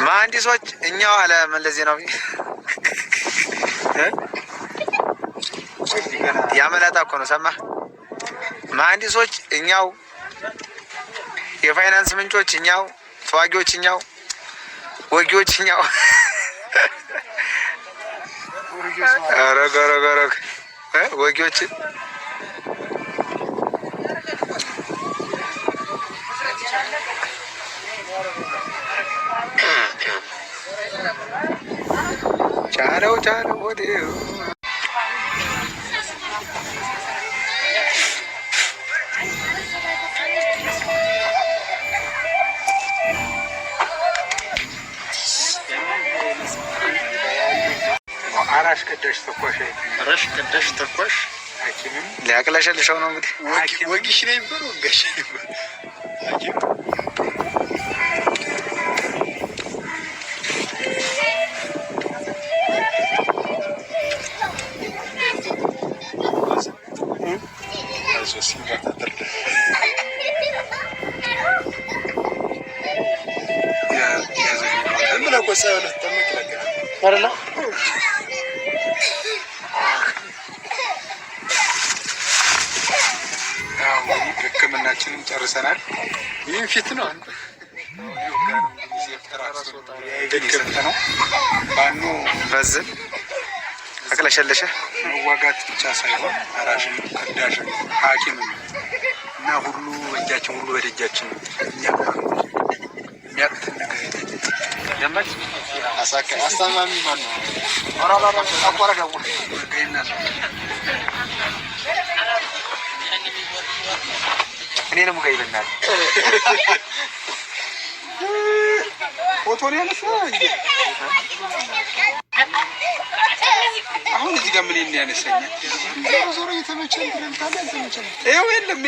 መሀንዲሶች እኛው አለ መለስ ዜናዊ ያመላጣ እኮ ነው። ሰማህ? መሀንዲሶች እኛው፣ የፋይናንስ ምንጮች እኛው፣ ተዋጊዎች እኛው፣ ወጊዎች እኛው። ረግ ወጊዎች ቻለው ወደ አራሽ ቀዳሽ ተኳሽ ሐኪምም ሊያቅለሸልሸው ነው እንግዲህ ወጊሽ ነው ይባል ወጋሽ ሕክምናችንን ጨርሰናል። ይህም ፊት ነው ነው ባኑ በዝን አቅለሸለሸ መዋጋት ብቻ ሳይሆን አራሽም ቀዳሽም ሐኪምም እና ሁሉ በእጃችን ሁሉ በደጃችን እኛ የሚያቅትን ነገር ደመች አስተማሚ ማን ነው? እኔንም ጋር ይለናል ፎቶ ነው ያነሳው። አሁን እዚህ ጋር ምን ያነሳኛል? ዞሮ እየተመቸኝ ትረምታለህ። የለም